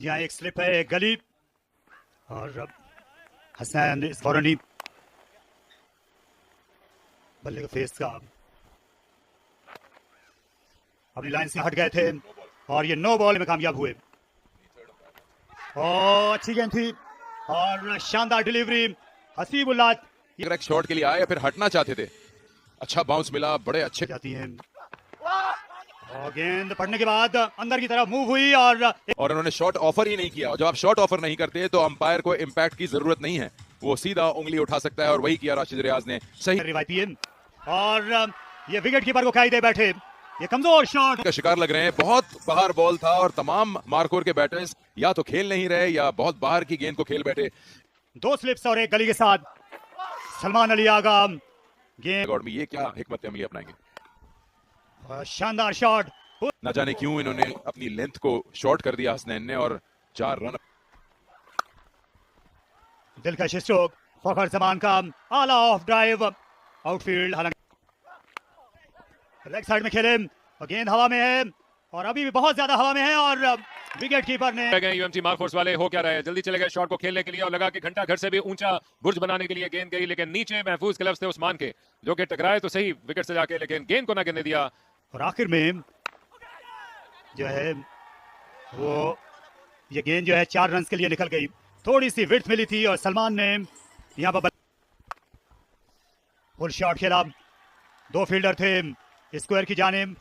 यहाँ एक स्लिप है, एक गली, और हसनैन इस फौरन बल्ले का फेस का अपनी लाइन से हट गए थे और ये नो बॉल में कामयाब हुए। और अच्छी गेंद थी और शानदार डिलीवरी हसीबुल्लाह। अगर एक शॉट के लिए आए या फिर हटना चाहते थे, अच्छा बाउंस मिला, बड़े अच्छे जाती है और गेंद पड़ने के बाद अंदर की तरफ मूव हुई और उन्होंने शॉट ऑफर ही नहीं किया। जब आप शॉट ऑफर नहीं करते तो अंपायर को इंपैक्ट की जरूरत नहीं है, वो सीधा उंगली उठा सकता है और वही किया राशिद रियाज ने। सही रिवायती है और ये विकेट कीपर को खाई दे बैठे, ये कमजोर शॉट का शिकार लग रहे हैं। बहुत बाहर बॉल था और तमाम मार्कोर के बैटर्स या तो खेल नहीं रहे या बहुत बाहर की गेंद को खेल बैठे। 2 स्लिप्स और एक गली के साथ सलमान अली आगा गेंद में ये क्या हिकमत अमली अपनाएंगे। शानदार शॉट, न जाने क्यों इन्होंने अपनी लेंथ को शॉर्ट कर दिया हसनैन ने और 4 रन। दिलकश स्ट्रोक फखर जमान का आला ऑफ ड्राइव आउटफील्ड, हालांकि लेग साइड में खेले और गेंद हवा में है और अभी भी बहुत ज्यादा हवा में है और विकेट कीपर ने यूएमटी मार्कोर्स वाले हो क्या रहे, जल्दी चले गए शॉट को खेलने के लिए और लगा कि घंटा घर से भी ऊंचा बुर्ज बनाने के लिए गेंद गई, लेकिन नीचे महफूज ग्लव्स थे उस्मान के जो कि टकराए तो सही विकेट से जाके, लेकिन गेंद को ना गिरने दिया। और आखिर में जो है वो ये गेंद जो है 4 रन के लिए निकल गई, थोड़ी सी विड्थ मिली थी और सलमान ने यहाँ पर फुल शॉट खेला। 2 फील्डर थे स्क्वायर की जानिब।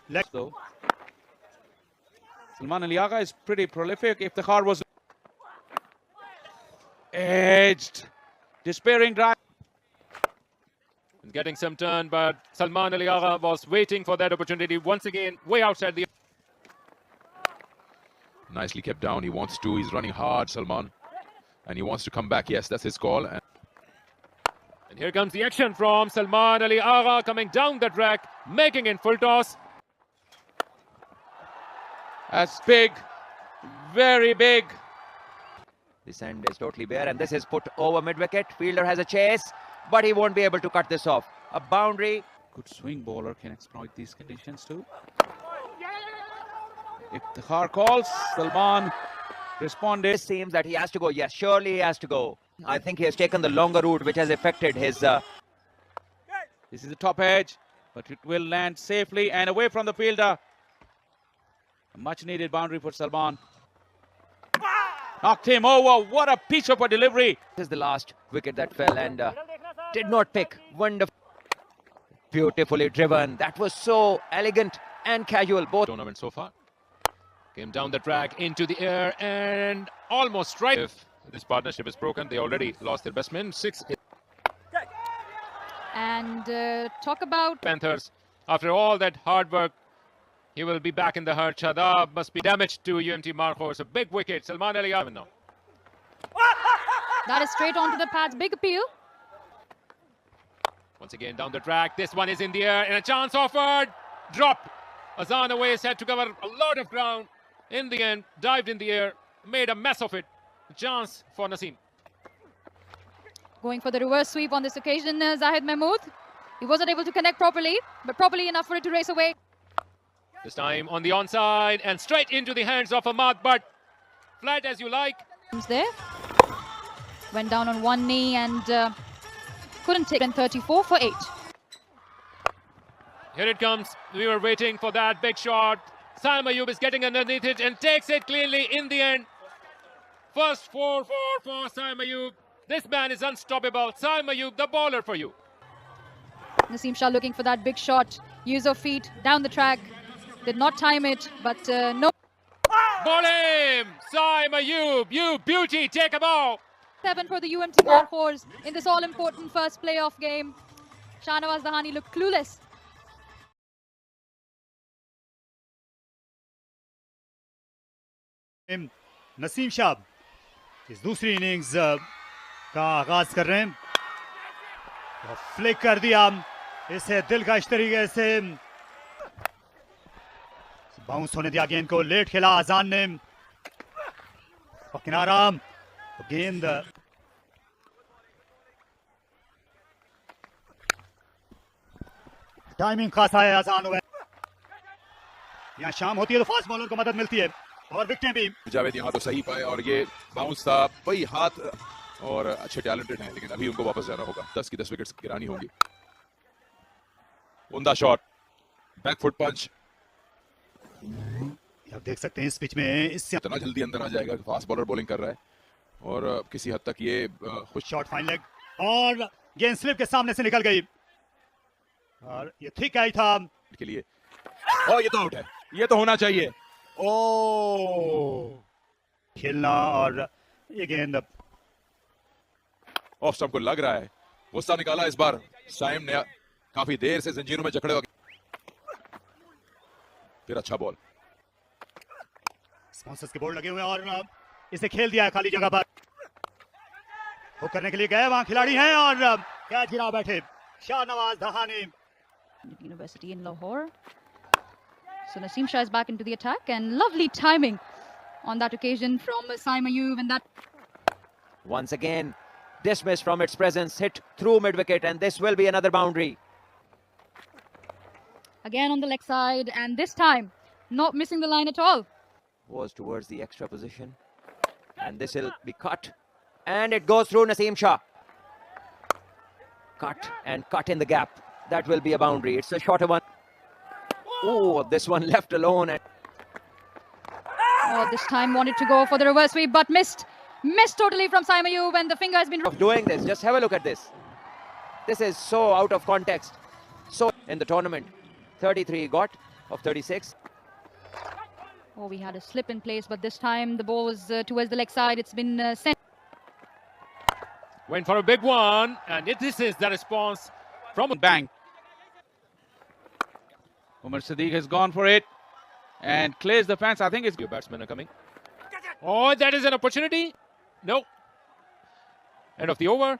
Salman Ali Agha is pretty prolific. Iftikhar was edged, despairing drive. Getting some turn, but Salman Ali Agha was waiting for that opportunity once again, way outside the. Nicely kept down. He wants to. He's running hard, Salman, and he wants to come back. Yes, that's his call. And here comes the action from Salman Ali Agha coming down the track, making in full toss. That's big, very big. This end is totally bare, and this is put over mid-wicket. Fielder has a chase, but he won't be able to cut this off. A boundary. Good swing bowler can exploit these conditions too. Iftikhar calls, Salman responded. It seems that he has to go. Yes, surely he has to go. I think he has taken the longer route, which has affected his. This is the top edge, but it will land safely and away from the fielder. A much needed boundary for Salman. Knocked him over. What a piece of a delivery. This is the last wicket that fell and did not pick. Wonderful. Beautifully driven. That was so elegant and casual. Both Tournament so far. Came down the track into the air and almost right. If this partnership is broken, they already lost their best man. 6. And talk about Panthers. After all that hard work, he will be back in the hurt. Shadab must be damaged to UMT Marcourse. A big wicket. Salman Ali Agha now. that is straight onto the pads. Big appeal. Once again down the track. This one is in the air and a chance offered. Dropped. Azan Awais had to cover a lot of ground. In the end, dived in the air, made a mess of it. A chance for Naseem. Going for the reverse sweep on this occasion, Zahid Mahmood. He wasn't able to connect properly, but properly enough for it to race away. This time on the onside and straight into the hands of Ahmad, but flat as you like. There. Went down on one knee and couldn't take in 34 for 8. Here it comes. We were waiting for that big shot. Saim Ayub is getting underneath it and takes it cleanly in the end. First 4-4 for Saim Ayub. This man is unstoppable. Saim Ayub, the bowler for you. Naseem Shah looking for that big shot. Use of feet down the track. Did not time it, but no. Ball him! Saim Ayub, you beauty, take a ball. 7 for the UMT Marcourse in this all-important first playoff game. Shahnawaz Dahani looked clueless. Naseem Shah इस दूसरी innings का आगाज कर रहे हैं और flick कर दिया इसे दिलकश तरीके से बाउंस होने दिया गेंद को। लेट खेला आजान ने और किनारा गेंद टाइमिंग खासा है आसान हुआ। यहाँ शाम होती है तो फास्ट बॉलर को मदद मिलती है। और विकेटें भी। जावेद यहाँ तो सही पाए और ये बाउंस था, वही हाथ, और अच्छे टैलेंटेड हैं, लेकिन अभी उनको वापस जाना होगा। 10 की 10 विकेट्स गिरानी होंगी। उमदा शॉट, बैक फुट पंच। आप देख सकते हैं इस पिच में इससे इतना जल्दी अंदर आ जाएगा, फास्ट बॉलर बॉलिंग कर रहा है और किसी हद तक ये खुश शॉट फाइन लेग और गेंद स्लिप के सामने से निकल गई और ये ठीक आई था के लिए। और ये तो आउट है, ये तो होना चाहिए। ओ खेलना और ये गेंद ऑफ स्टंप को लग रहा है। गुस्सा निकाला इस बार साइम ने, काफी देर से जंजीरों में जकड़े हो गए। फिर अच्छा बॉल, स्पॉन्सर्स के बोर्ड लगे हुए हैं और इसे खेल दिया है खाली जगह पर। हुक करने के लिए गए, वहां खिलाड़ी हैं और कैच गिरा बैठे शाहनवाज दहानी। University in Lahore. So Naseem Shah is back into the attack and lovely timing on that occasion from Saim Ayub, and that Once again, dismissed from its presence, hit through mid-wicket, and this will be another boundary. again on the leg side, and this time not missing the line at all. Was towards the extra position, and this will be cut, and it goes through Naseem Shah. Cut and cut in the gap. That will be a boundary. It's a shorter one. Oh, this one left alone. And Oh, this time wanted to go for the reverse sweep, but missed totally from Saim Ayub, and the finger has been. of doing this, just have a look at this. This is so out of context. So in the tournament, 33 got of 36. Oh, we had a slip in place, but this time the ball was towards the leg side. It's been sent. Went for a big one, and this is the response from Bang. Umar Sadiq has gone for it and clears the fence. I think it's Your batsmen are coming. Oh, that is an opportunity. No. End of the over.